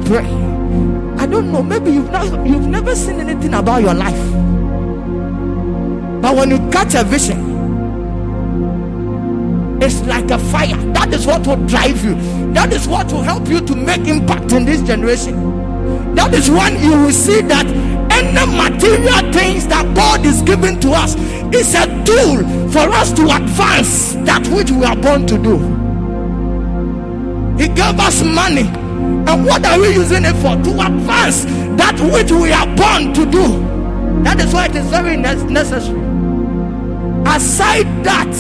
pray. I don't know, maybe you've never seen anything about your life, but when you catch a vision, it's like a fire. That is what will drive you. That is what will help you to make impact in this generation. That is when you will see that any material things that God is giving to us is a tool for us to advance that which we are born to do. He gave us money, and what are we using it for? To advance that which we are born to do. That is why it is very necessary. Aside that,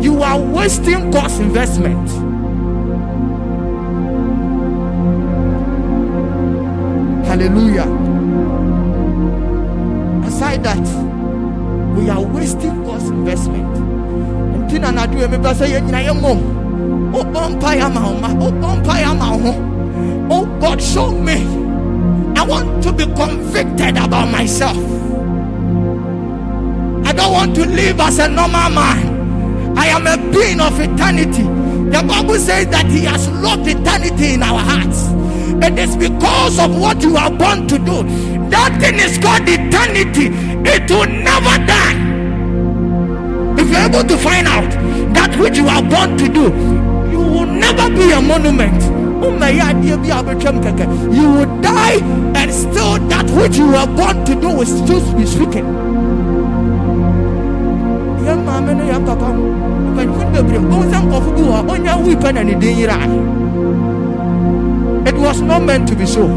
you are wasting God's investment. Hallelujah. Aside that, we are wasting God's investment. Oh God, show me. I want to be convicted about myself. I don't want to live as a normal man. I am a being of eternity. The Bible says that He has locked eternity in our hearts. It is because of what you are born to do. That thing is called eternity. It will never die. If you're able to find out that which you are born to do, you will never be a monument. You will die, and still that which you were born to do will still be speaking. It was not meant to be so.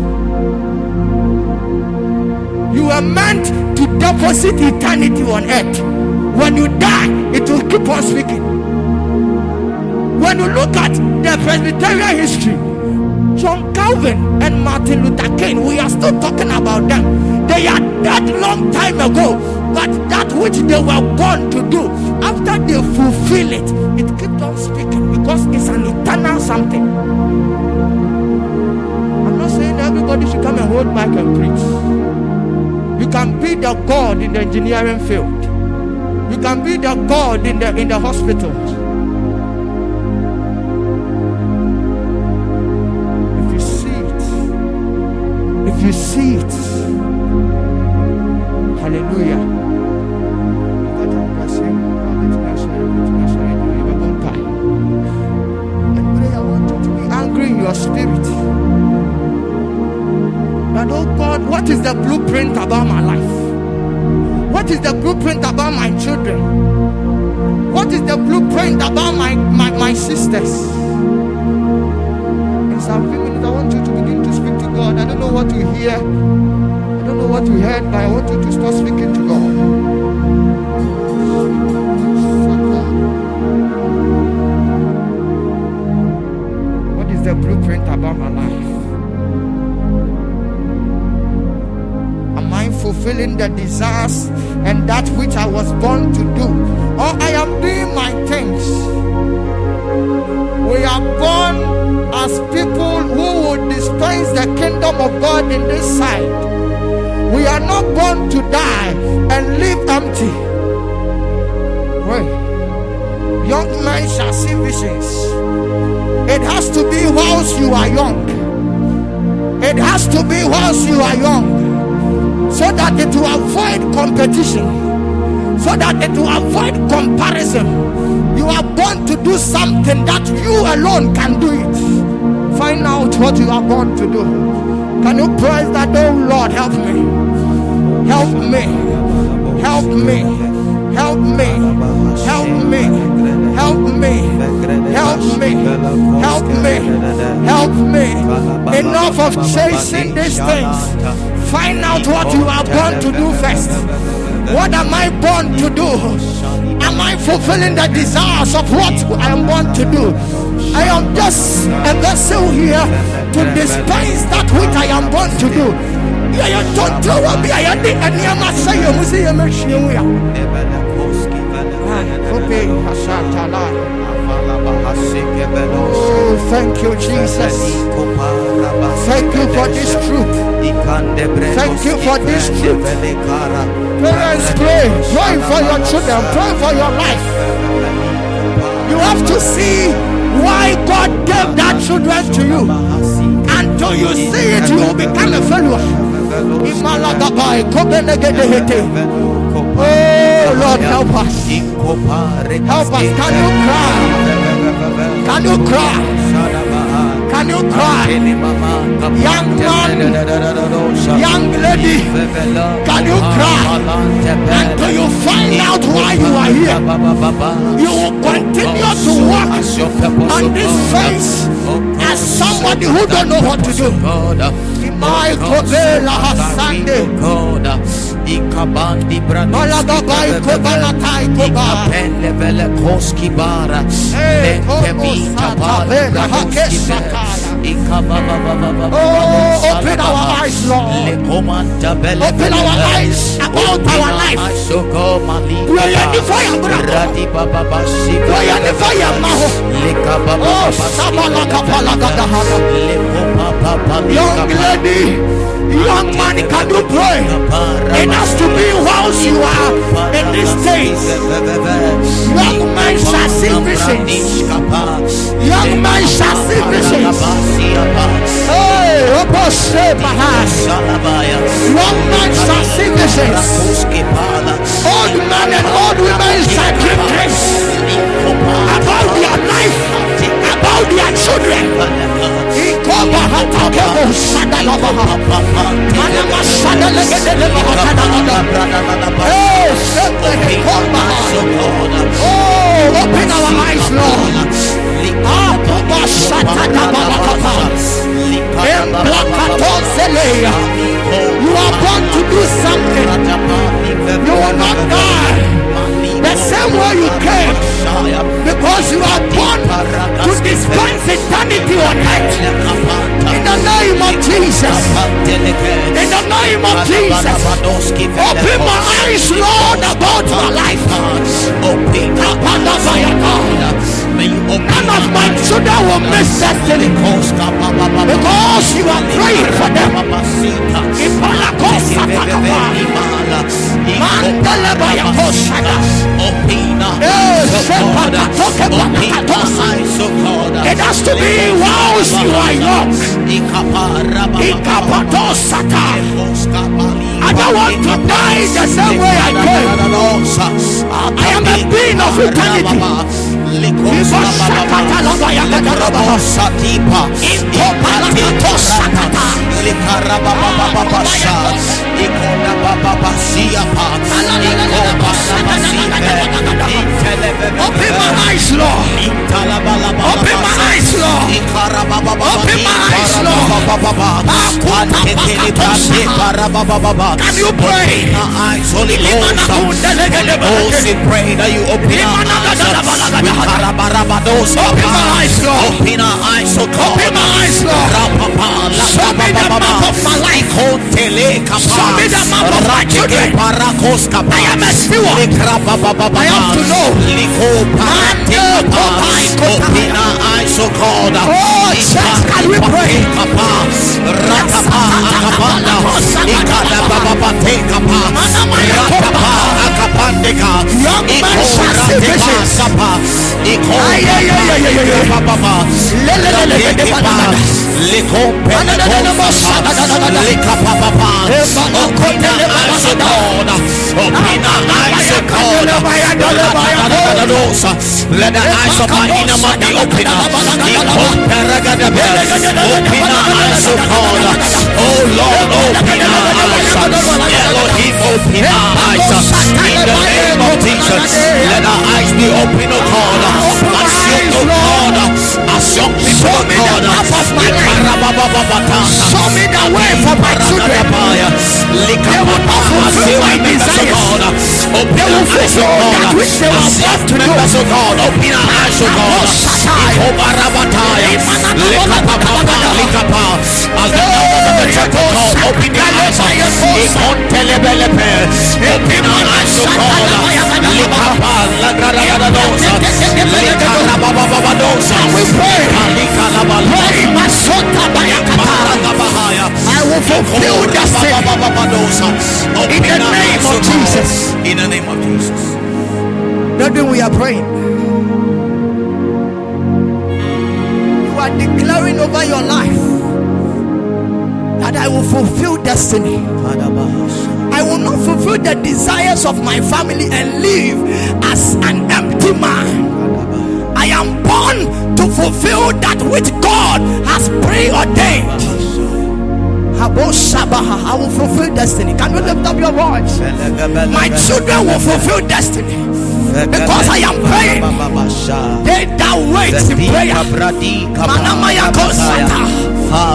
You were meant to deposit eternity on earth. When you die, it will keep on speaking. When you look at the Presbyterian history, John Calvin and Martin Luther King, we are still talking about them. They are dead long time ago, but that which they were born to do, after they fulfill it, it keeps on speaking because it's an eternal something. I'm not saying everybody should come and hold back and preach. You can be the God in the engineering field. You can be the God in the hospitals. If you see it, hallelujah. And pray, I want you to be angry in your spirit. But oh God, what is the blueprint about my life? What is the blueprint about my children? What is the blueprint about my sisters? In some few minutes, I want you to begin to speak to God. I don't know what you hear. I don't know what you heard, but I want you to start speaking to God. What is the blueprint about my life? Am I fulfilling the desires and that which I was born to do? Or I am doing my things? We are born as people who will dispense the kingdom of God in this side. We are not born to die and live empty. Wait. Young men shall see visions. It has to be whilst you are young. It has to be whilst you are young, so that it will avoid competition, so that it will avoid comparison. You are born to do something that you alone can do it. Find out what you are born to do. Can you praise that? Oh Lord, help me. Help me. Help me. Help me. Help me. Help me. Help me. Help me. Help me. Enough of chasing these things. Find out what you are born to do first. What am I born to do? Am I fulfilling the desires of what I am born to do? I am just a vessel here to dispense that which I am born to do. Oh, thank you, Jesus. Thank you for this truth. Thank you for this truth. Parents, pray. Pray for your children. Pray for your life. You have to see why God gave that children to you. Until you see it, you will become a failure. Oh Lord, help us. Help us. Can you cry? Can you cry? Can you cry? Young man, young lady, can you cry? Until you find out why you are here. You will continue to walk on this face as somebody who don't know what to do. My Kobela Hasande. Ikabandi Malagabai Kobanatai Koba Pendevele Koski Bara Lekemita Bala Oh, open our eyes, Lord. Open our eyes about our life. We are in the fire, brother. We are in the fire, Maho. Oh, Sabalakapalagadaha. Young lady, young man, can you pray? It has to be whilst you are in this stage. Young man shall see visions. Young man shall see visions. Hey, young man shall see visions. Old men and old women shall dream dreams about their life, about their children. Oh, open our eyes, Lord. You are born to do something. You will not die the same way you came, because you are born to dispense eternity on earth. In the name of Jesus. In the name of Jesus. Open my eyes, Lord, about my life. None of my children will miss destiny, because you are praying for them. It has to be whilst you are young. I don't want to die the same way I came. I am a being of eternity. Open my eyes, Lord. Open my eyes, Lord. Open my eyes, Lord. Can you pray? Pray that you open our eyes. Open my eyes, Lord. Open our eyes, oh God. Open my eyes, Lord. Show me the map of my life. Show me the map of my children. I am a steward. I have to know. Open our eyes, oh God. Oh, church, can we pray? Young man shall see visions. Let the eyes of my inner man be open. Open our eyes, oh God. Oh Lord, open our eyes. Elohim, open our eyes. In the name of Jesus, let our eyes be open, oh God. As young, oh God, as young people, oh God. Show me the way for my children. They will not fulfill my desires. They will fulfill that which they were born to do. Open our eyes, oh God. Open your eyes. Open our eyes, oh I will fulfill destiny. In the name of Jesus. In the name of Jesus. That day we are praying. are declaring over your life that I will fulfill destiny. I will not fulfill the desires of my family and live as an empty man. I am born to fulfill that which God has preordained. I will fulfill destiny. Can you lift up your voice? My children will fulfill destiny because I am praying. They that wait in prayer.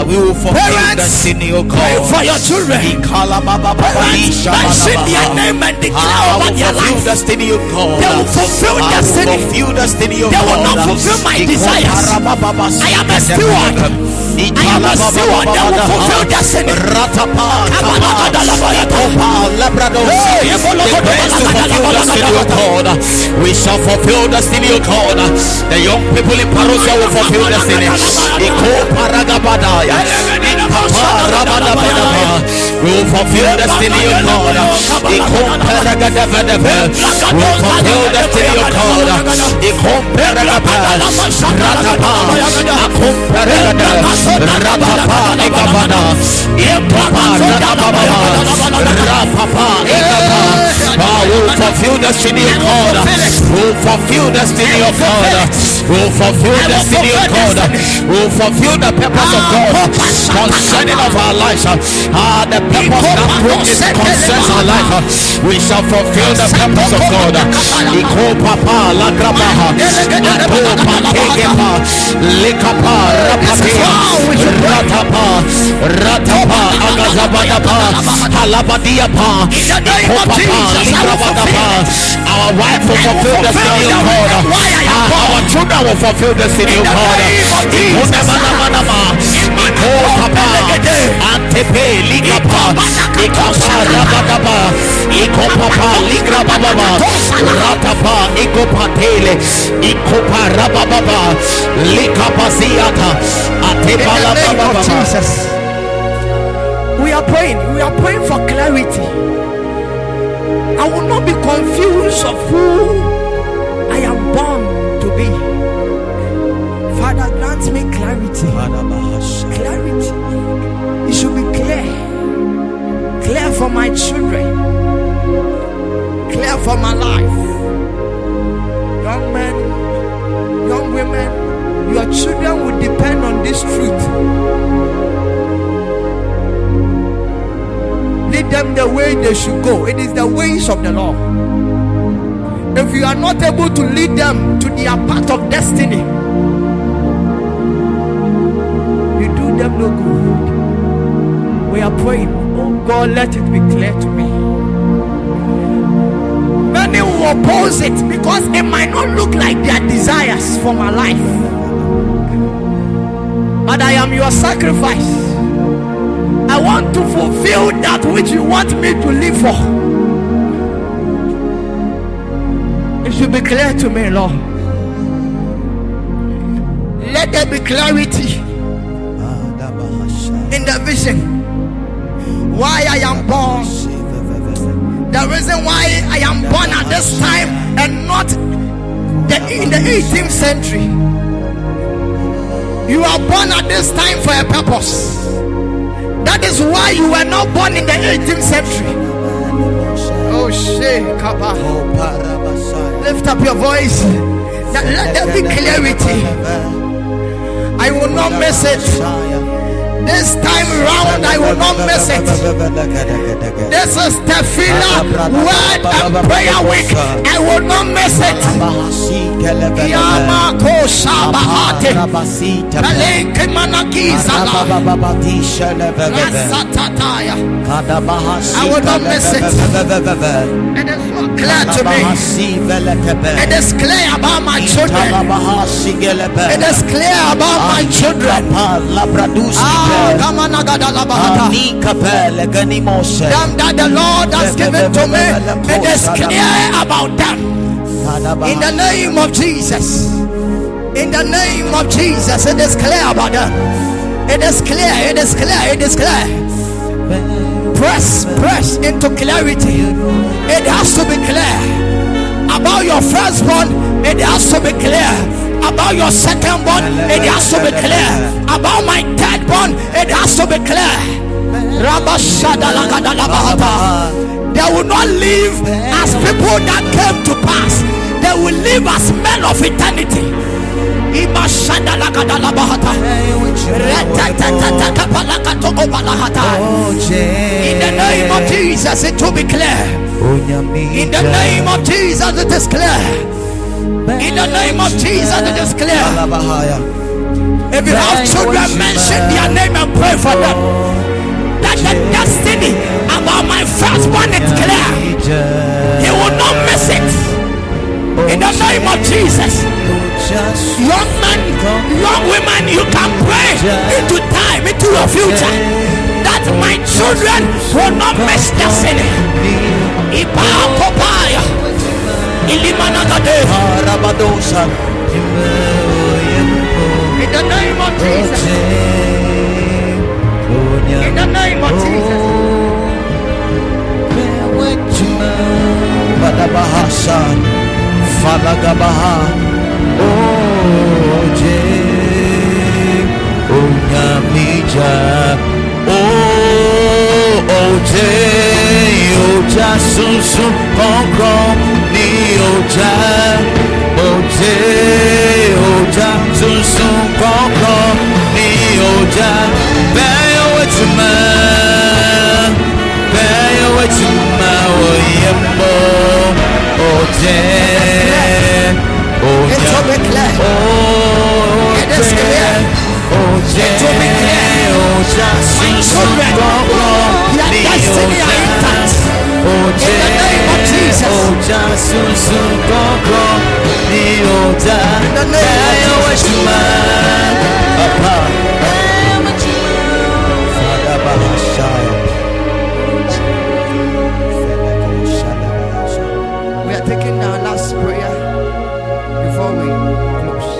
We will fulfill destiny, O God. Pray for your children. Parents, mention their name and declare over their life. Destiny, O God. They will fulfill destiny. They will not fulfill my desires. I am a steward. I am a steward. They will fulfill destiny. The grace to fulfill destiny, O God. We shall fulfill destiny, O God. The young people in Parosia will fulfill destiny. We will fulfill destiny, O God. We will fulfill destiny, O God. We'll fulfill destiny, O God. We'll fulfill destiny, O God. We'll fulfill destiny, O God. We'll fulfill the purpose of God concerning of our lives. The purpose that concerns our life. We shall fulfill the purpose of God. Iko papa la grabaha. Ato pategepa. Likapa rapatia. Ratapa agazabadapa. Halabadiapa. Iko papa ligrabadapa. Our wife will fulfill the destiny of God. Our children will fulfill the destiny of God. Iko papa antepe likapa. Iko rabadaba. Iko papa ligrababa. Ratapa iko patele. Iko parababa. Likapasiata. Atepala baba. Jesus. We are praying for clarity. I will not be confused of who I am born to be. Father, grant me clarity. Clarity. It should be clear. Clear for my children. Clear for my life. Young men, young women, your children will depend on this truth. Lead them the way they should go. It is the ways of the Lord. If you are not able to lead them to their path of destiny, you do them no good. We are praying, oh God, let it be clear to me. Many will oppose it because it might not look like their desires for my life. But I am your sacrifice. I want to fulfill that which you want me to live for. It should be clear to me, Lord. Let there be clarity in the vision. Why I am born. The reason why I am born at this time and not in the 18th century. You are born at this time for a purpose. That is why you were not born in the 18th century. Oh shit, Kaba. Lift up your voice. Let there be clarity. I will not miss it. This time round, I will not miss it. This is Tefillah Word and Prayer Week. I will not miss it. Yamako Shabahate. Kaleke Manakizala. Rasatataya. I will not miss it. It is so clear to me. It is clear about my children. It is clear about my children. Them that the Lord has given to me, it is clear about them. In the name of Jesus. In the name of Jesus, it is clear about them. It is clear, it is clear, it is clear. Press into clarity. It has to be clear. About your firstborn, it has to be clear. About your second born, it has to be clear. About my third born, it has to be clear. They will not live as people that came to pass. They will live as men of eternity. In the name of Jesus, it will be clear. In the name of Jesus, it is clear. In the name of Jesus, it is clear. If you have children, mention their name and pray for them. That the destiny about my firstborn is clear. He will not miss it. In the name of Jesus. Young men, young women, you can pray into time, into your future, that my children will not miss destiny. In the name of Jesus. In the name of Jesus. We are taking our last prayer before we close.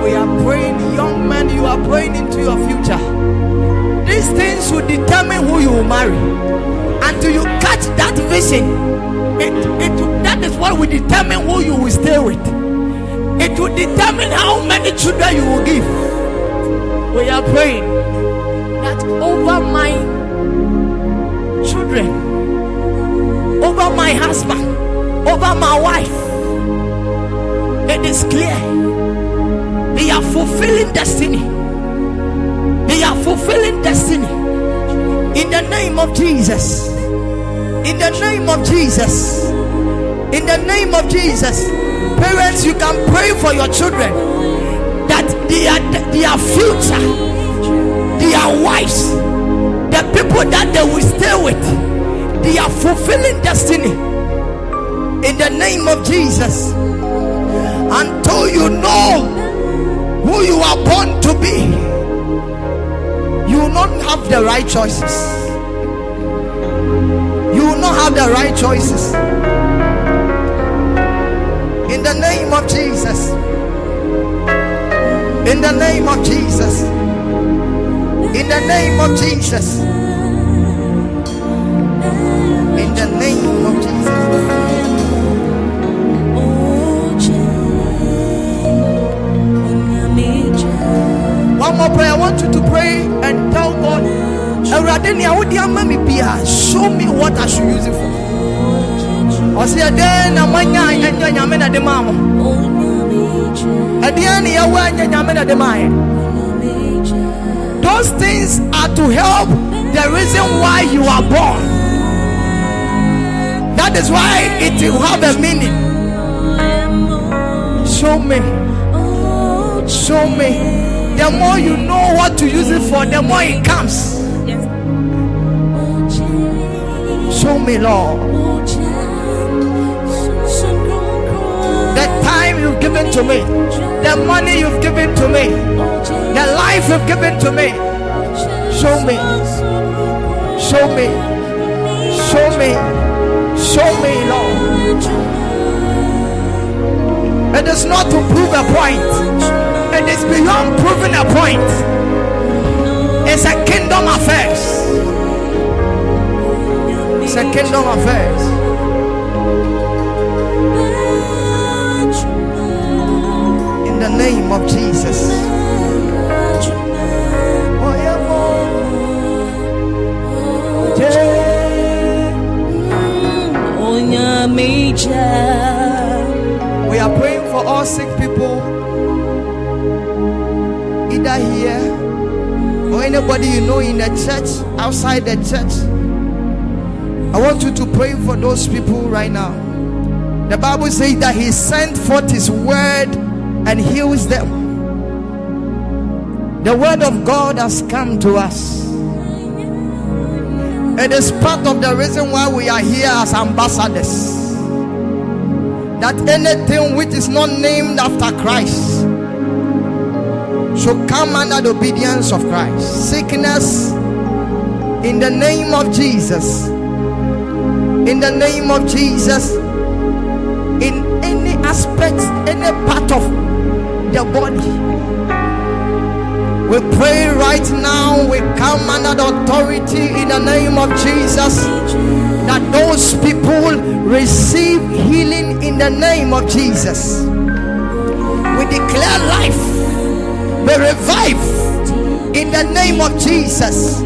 We are praying, young man, you are praying into your future. These things will determine who you will marry. Until you catch that vision, that is what will determine who you will stay with. It will determine how many children you will give. We are praying that over my children, over my husband, over my wife, it is clear they are fulfilling destiny. They are fulfilling destiny. In the name of Jesus. In the name of Jesus. In the name of Jesus. Parents, you can pray for your children that their future, their wives, the people that they will stay with, they are fulfilling destiny. In the name of Jesus. Until you know who you are born to be, you will not have the right choices. You will not have the right choices. In the name of Jesus. In the name of Jesus. In the name of Jesus. In the name of Jesus. One more prayer. I want you to pray and tell God, show me what I should use it for. I say, then I'm the mama. At the end, those things are to help the reason why you are born. That is why it will have a meaning. Show me. Show me. The more you know what to use it for, the more it comes. Show me, Lord. The time you've given to me, the money you've given to me, the life you've given to me. Show me. Show me. Show me. Show me, Lord. It is not to prove a point. It is beyond proving a point. It's a kingdom affairs. It's a kingdom affairs. name of Jesus. We are praying for all sick people, either here or anybody you know in the church, outside the church. I want you to pray for those people right now. The Bible says that he sent forth his word and heals them. The word of God has come to us. It is part of the reason why we are here as ambassadors. That anything which is not named after Christ should come under the obedience of Christ. Sickness, in the name of Jesus. In the name of Jesus. In any aspect, any part of the body, we pray right now. We come under the authority in the name of Jesus, that those people receive healing in the name of Jesus. We declare life, we revive in the name of Jesus.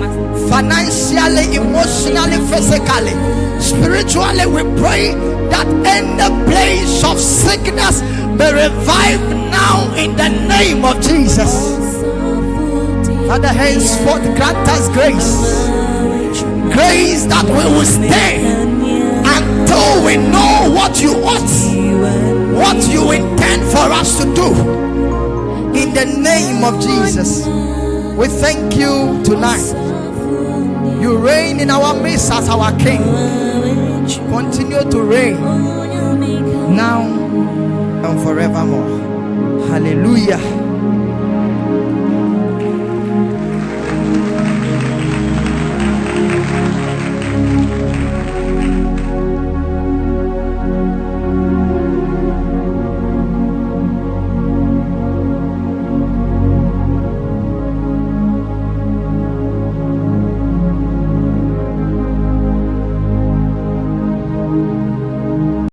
Financially, emotionally, physically, spiritually, we pray that in the place of sickness be revived now in the name of Jesus. Father, henceforth grant us grace that we will stay until we know what you ought, what you intend for us to do. In the name of Jesus, we thank you tonight. You reign in our midst as our King. Continue to reign now and forevermore. Hallelujah.